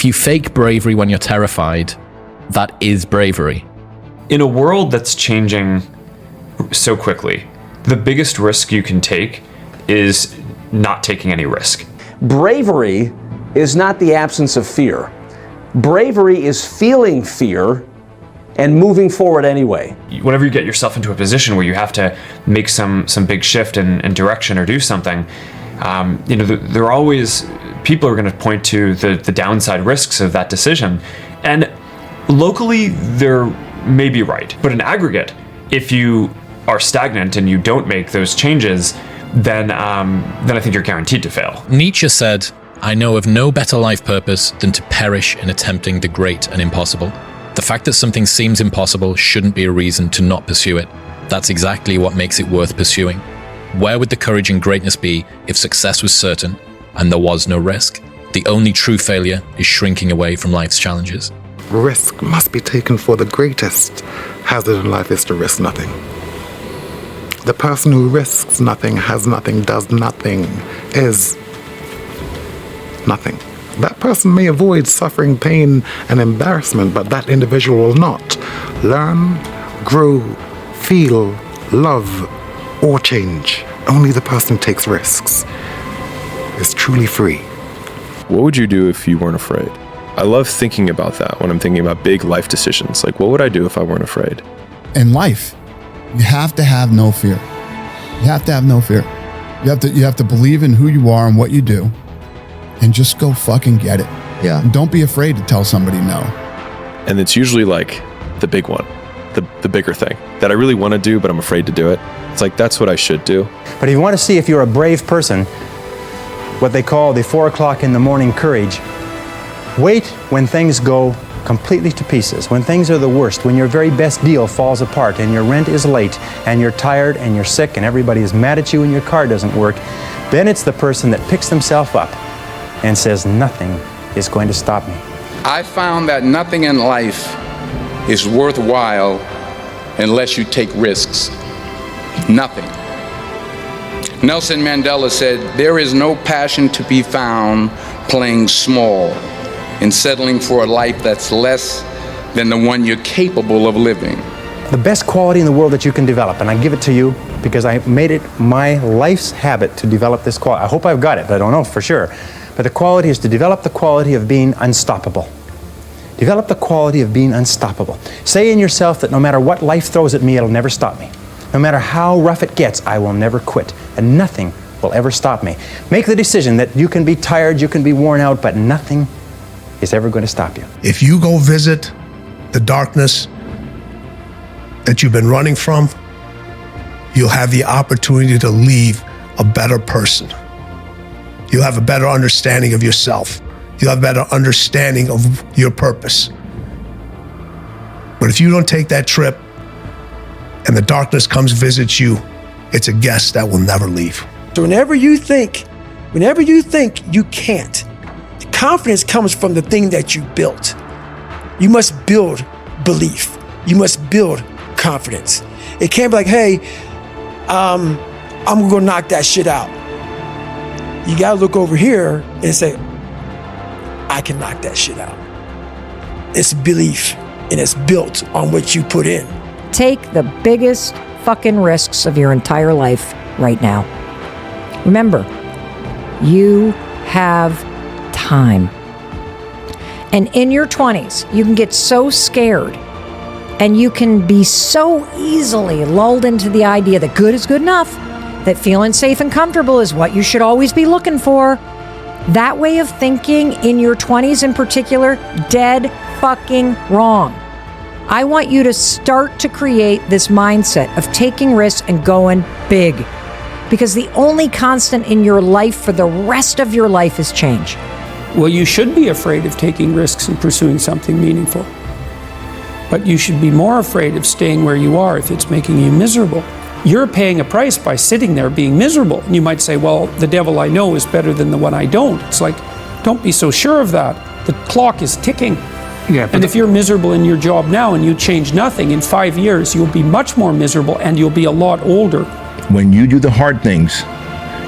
If you fake bravery when you're terrified, that is bravery. In a world that's changing so quickly, the biggest risk you can take is not taking any risk. Bravery is not the absence of fear. Bravery is feeling fear and moving forward anyway. Whenever you get yourself into a position where you have to make some big shift in direction or do something, there are always people are going to point to the downside risks of that decision. And locally, they're maybe right. But in aggregate, if you are stagnant and you don't make those changes, then I think you're guaranteed to fail. Nietzsche said, "I know of no better life purpose than to perish in attempting the great and impossible." The fact that something seems impossible shouldn't be a reason to not pursue it. That's exactly what makes it worth pursuing. Where would the courage and greatness be if success was certain and there was no risk? The only true failure is shrinking away from life's challenges. Risk must be taken, for the greatest hazard in life is to risk nothing. The person who risks nothing, has nothing, does nothing, is nothing. That person may avoid suffering, pain, and embarrassment, but that individual will not learn, grow, feel, love, or change. Only the person who takes risks is truly free. What would you do if you weren't afraid? I love thinking about that when I'm thinking about big life decisions. Like, what would I do if I weren't afraid? In life, you have to have no fear. You have to have no fear. You have to believe in who you are and what you do, and just go fucking get it. Yeah. Don't be afraid to tell somebody no. And it's usually like the big one, the bigger thing that I really want to do, but I'm afraid to do it. It's like, that's what I should do. But if you want to see if you're a brave person, what they call the 4 o'clock in the morning courage, wait when things go completely to pieces, when things are the worst, when your very best deal falls apart and your rent is late and you're tired and you're sick and everybody is mad at you and your car doesn't work, then it's the person that picks themselves up and says, nothing is going to stop me. I found that nothing in life is worthwhile unless you take risks. Nothing. Nelson Mandela said, there is no passion to be found playing small and settling for a life that's less than the one you're capable of living. The best quality in the world that you can develop, and I give it to you because I made it my life's habit to develop this quality. I hope I've got it, but I don't know for sure. But the quality is to develop the quality of being unstoppable. Develop the quality of being unstoppable. Say in yourself that no matter what life throws at me, it'll never stop me. No matter how rough it gets, I will never quit, and nothing will ever stop me. Make the decision that you can be tired, you can be worn out, but nothing is ever going to stop you. If you go visit the darkness that you've been running from, you'll have the opportunity to leave a better person. You'll have a better understanding of yourself. You'll have a better understanding of your purpose. But if you don't take that trip and the darkness comes visits you, it's a guest that will never leave. So whenever you think you can't, the confidence comes from the thing that you built. You must build belief. You must build confidence. It can't be like, hey, I'm gonna go knock that shit out. You gotta look over here and say, I can knock that shit out. It's belief, and it's built on what you put in. Take the biggest fucking risks of your entire life right now. Remember, you have time. And in your 20s, you can get so scared and you can be so easily lulled into the idea that good is good enough, that feeling safe and comfortable is what you should always be looking for. That way of thinking in your 20s in particular, dead fucking wrong. I want you to start to create this mindset of taking risks and going big, because the only constant in your life for the rest of your life is change. Well, you should be afraid of taking risks and pursuing something meaningful. But you should be more afraid of staying where you are if it's making you miserable. You're paying a price by sitting there being miserable. And you might say, well, the devil I know is better than the one I don't. It's like, don't be so sure of that. The clock is ticking. Yeah, and if you're miserable in your job now and you change nothing, in 5 years, you'll be much more miserable and you'll be a lot older. When you do the hard things,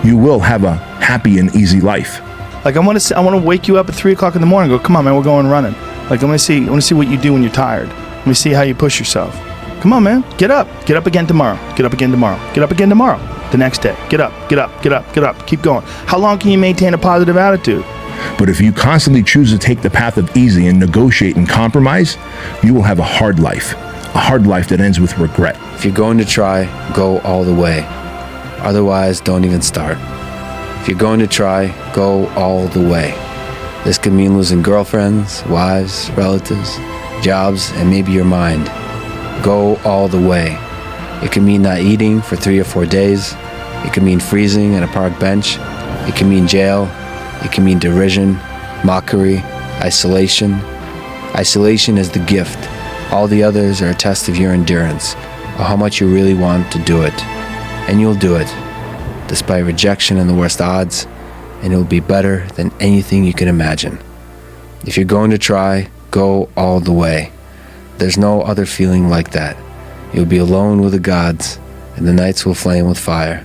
you will have a happy and easy life. Like I want to wake you up at 3 o'clock in the morning and go, come on, man, we're going running. Like I want to see what you do when you're tired. Let me see how you push yourself. Come on, man, get up again tomorrow. Get up again tomorrow. Get up again tomorrow. The next day, get up. Keep going. How long can you maintain a positive attitude? But if you constantly choose to take the path of easy and negotiate and compromise, you will have a hard life that ends with regret. If you're going to try, go all the way. Otherwise, don't even start. If you're going to try, go all the way. This could mean losing girlfriends, wives, relatives, jobs, and maybe your mind. Go all the way. It could mean not eating for 3 or 4 days. It could mean freezing on a park bench. It can mean jail. It can mean derision, mockery, isolation. Isolation is the gift. All the others are a test of your endurance, or how much you really want to do it. And you'll do it, despite rejection and the worst odds, and it will be better than anything you can imagine. If you're going to try, go all the way. There's no other feeling like that. You'll be alone with the gods, and the nights will flame with fire.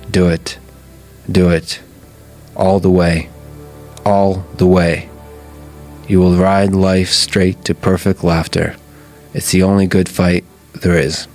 Do it. Do it. All the way. All the way. You will ride life straight to perfect laughter. It's the only good fight there is.